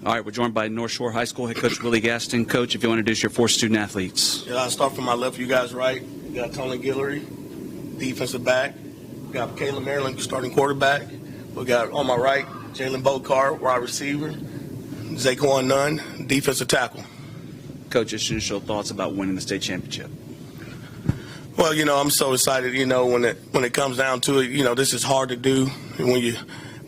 All right, we're joined by North Shore High School head coach Willie Gaston. Coach, if you want to introduce your 4 student athletes. Yeah, I'll start from my left, you guys right. We got Tony Guillory, defensive back. We got Caleb Maryland, starting quarterback. We got on my right, Jalen Bokar, wide receiver. Zaquan Nunn, defensive tackle. Coach, just initial thoughts about winning the state championship. Well, I'm so excited, when it comes down to it, this is hard to do.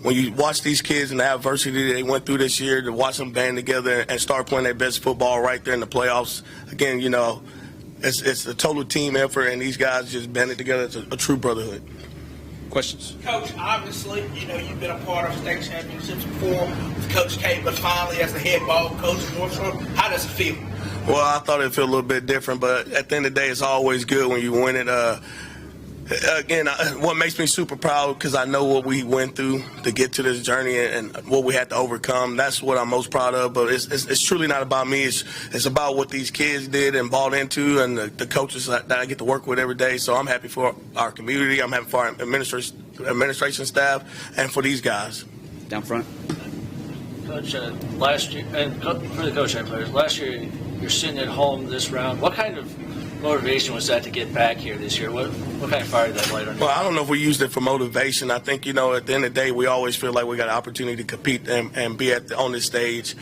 When you watch these kids and the adversity they went through this year, to watch them band together and start playing their best football right there in the playoffs, again, it's a total team effort, and these guys just banded together. It's a true brotherhood. Questions? Coach, obviously, you've been a part of state championships before with Coach K, but finally as the head ball coach of North Shore, how does it feel? Well, I thought it'd feel a little bit different, but at the end of the day, it's always good when you win it. Again, what makes me super proud, because I know what we went through to get to this journey and what we had to overcome. That's what I'm most proud of. But it's truly not about me. It's about what these kids did and bought into, and the coaches that I get to work with every day. So I'm happy for our community. I'm happy for our administration staff and for these guys. Down front. Coach, last year, and for the coach and players, last year you're sitting at home this round. What kind of motivation was that to get back here this year? What kind of fire did that light on you? Well, I don't know if we used it for motivation. I think, at the end of the day, we always feel like we got an opportunity to compete and be on this stage.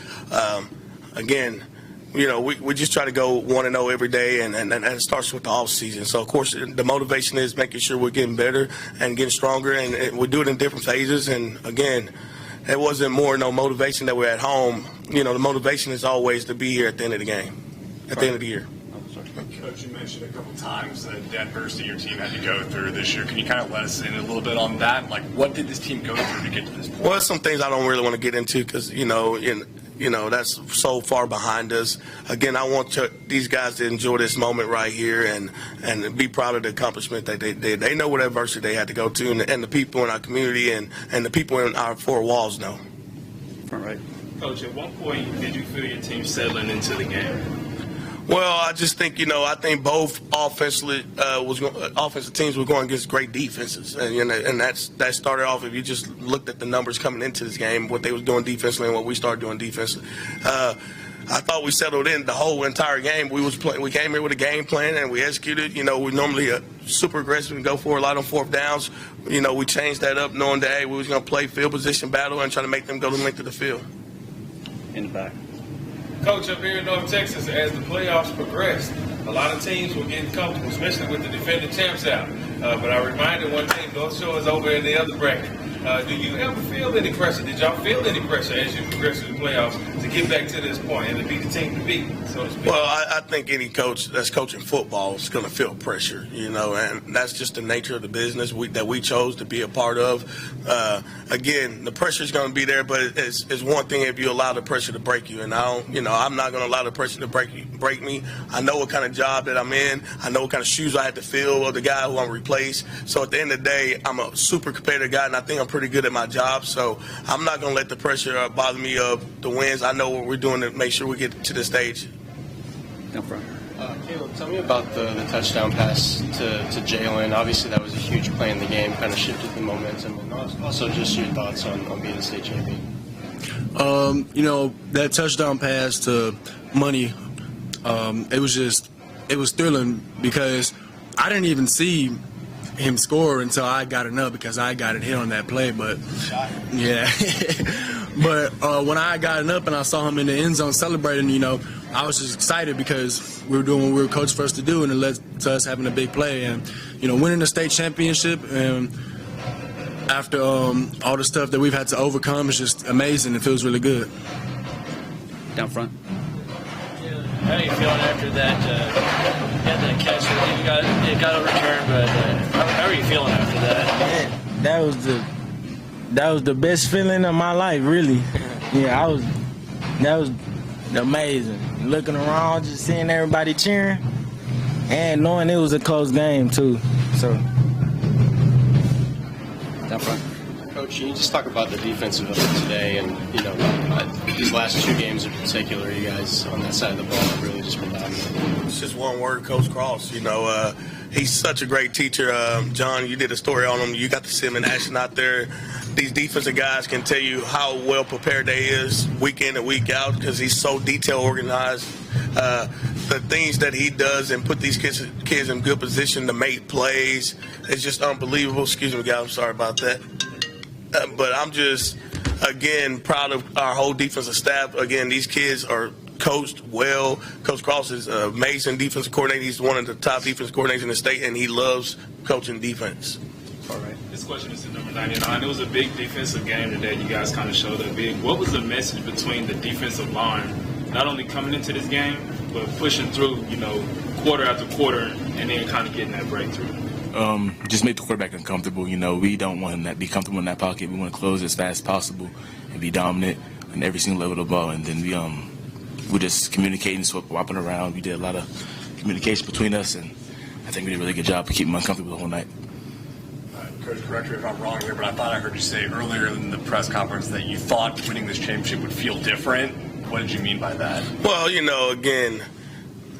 Again, we just try to go 1-0 every day, and it starts with the off season. So, of course, the motivation is making sure we're getting better and getting stronger, and we do it in different phases. And, again, it wasn't no motivation that we're at home. The motivation is always to be here at the end of the game, at the end of the year. Coach, you mentioned a couple times the adversity your team had to go through this year. Can you kind of let us in a little bit on that? Like, what did this team go through to get to this point? Well, some things I don't really want to get into because, that's so far behind us. Again, I want these guys to enjoy this moment right here and be proud of the accomplishment that they did. They know what adversity they had to go to, and the people in our community and the people in our 4 walls know. All right. Coach, at what point did you feel your team settling into the game? Well, I just think, I think both offensive teams were going against great defenses. And that started off, if you just looked at the numbers coming into this game, what they was doing defensively and what we started doing defensively. I thought we settled in the whole entire game. We came here with a game plan and we executed. We normally super aggressive and go for a lot on 4th downs. We changed that up knowing that, hey, we was going to play field position battle and try to make them go the length of the field. In the back. Coach, up here in North Texas, as the playoffs progressed, a lot of teams were getting comfortable, especially with the defending champs out. But I reminded one team, North Shore is over in the other bracket. Do you ever feel any pressure? Did y'all feel any pressure as you progress through the playoffs to get back to this point and to be the team to beat, so to speak? Well, I think any coach that's coaching football is going to feel pressure, and that's just the nature of the business that we chose to be a part of. Again, the pressure is going to be there, but it's one thing if you allow the pressure to break you, and I'm not going to allow the pressure to break me. I know what kind of job that I'm in. I know what kind of shoes I have to fill of the guy who I'm replaced. So at the end of the day, I'm a super competitive guy, and I think I'm pretty good at my job. So I'm not going to let the pressure bother me of the wins. I know what we're doing to make sure we get to the stage. Down front. Caleb, tell me about the touchdown pass to Jalen. Obviously, that was a huge play in the game, kind of shifted the momentum, and also just your thoughts on being a state champion. That touchdown pass to Money, it was thrilling because I didn't even see him score until I got it up because I got it hit on that play. But yeah, but when I got it up and I saw him in the end zone celebrating, I was just excited because we were doing what we were coached for us to do, and it led to us having a big play and winning the state championship. And after all the stuff that we've had to overcome, it's just amazing. It feels really good. Down front. How are you feeling after that? You had that catch that you got a return, but how are you feeling after that? Man, that was the best feeling of my life, really. Yeah, that was amazing. Looking around, just seeing everybody cheering, and knowing it was a close game too. So. Down front. Coach, can you just talk about the defensive effort today and, these last 2 games in particular, you guys on that side of the ball have really just been dominant? It's just one word, Coach Cross. He's such a great teacher. John, you did a story on him. You got to see him in action out there. these defensive guys can tell you how well prepared they is week in and week out because he's so detail organized. The things that he does and put these kids in good position to make plays, it's just unbelievable. Excuse me, guys, I'm sorry about that. But I'm just, again, proud of our whole defensive staff. Again, these kids are coached well. Coach Cross is an amazing defensive coordinator. He's one of the top defensive coordinators in the state, and he loves coaching defense. All right. This question is to number 99. It was a big defensive game today. You guys kind of showed that big. What was the message between the defensive line, not only coming into this game, but pushing through, quarter after quarter, and then kind of getting that breakthrough? Just make the quarterback uncomfortable. We don't want him to be comfortable in that pocket. We want to close as fast as possible and be dominant in every single level of the ball. And then we're just communicating, swapping around. We did a lot of communication between us, and I think we did a really good job of keeping him uncomfortable the whole night. Coach, correct me if I'm wrong here, but I thought I heard you say earlier in the press conference that you thought winning this championship would feel different. What did you mean by that? Well, again,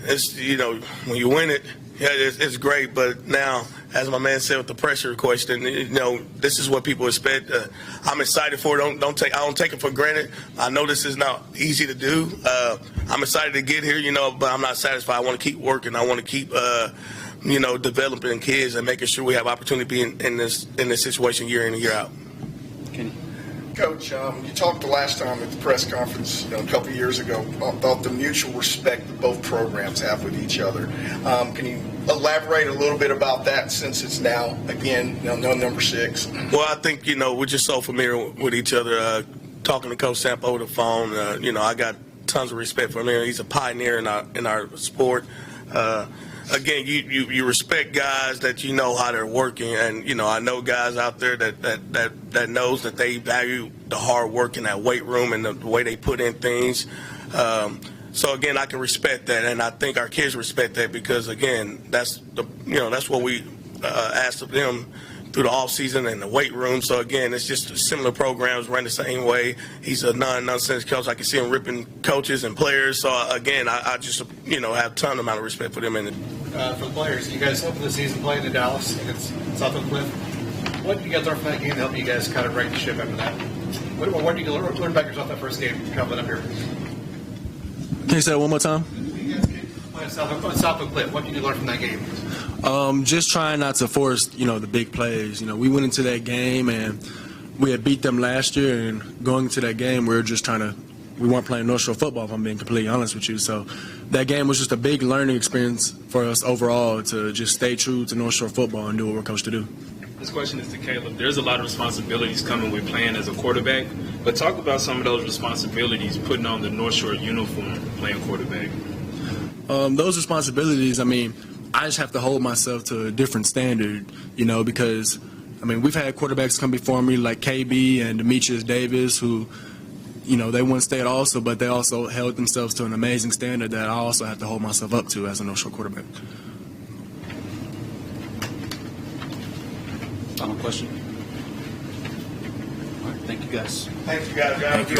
it's when you win it, yeah, it's great. But now, as my man said with the pressure question, this is what people expect. I'm excited for it. I don't take it for granted. I know this is not easy to do. I'm excited to get here, but I'm not satisfied. I want to keep working. I want to keep developing kids and making sure we have opportunity in this situation year in and year out. Coach, you talked the last time at the press conference a couple of years ago about the mutual respect that both programs have with each other. Can you elaborate a little bit about that since it's now, again, no number 6? Well, I think, we're just so familiar with each other. Talking to Coach Samp over the phone, I got tons of respect for him. He's a pioneer in our sport. Again, you respect guys that you know how they're working, and I know guys out there that knows that they value the hard work in that weight room and the way they put in things. So again, I can respect that, and I think our kids respect that because again, that's what we asked of them through the off season and the weight room. So again, it's just similar programs run the same way. He's a nonsense coach. I can see him ripping coaches and players. So again, I just have a ton amount of respect for them. And for the players, you guys opened the season playing in Dallas against South Cliff. What did you guys learn from that game to help you guys kind of right the ship after that? What did you learn about yourself that first game traveling up here? Can you say that one more time? South Cliff. What did you learn from that game? Just trying not to force, the big plays. We went into that game and we had beat them last year, and going into that game, we weren't playing North Shore football, if I'm being completely honest with you. So that game was just a big learning experience for us overall to just stay true to North Shore football and do what we're coached to do. This question is to Caleb. There's a lot of responsibilities coming with playing as a quarterback, but talk about some of those responsibilities putting on the North Shore uniform playing quarterback. Those responsibilities, I just have to hold myself to a different standard, because, we've had quarterbacks come before me like KB and Demetrius Davis who, they won state also, but they also held themselves to an amazing standard that I also have to hold myself up to as a North Shore quarterback. Final question. All right, thank you guys. Thank you guys. Thank you.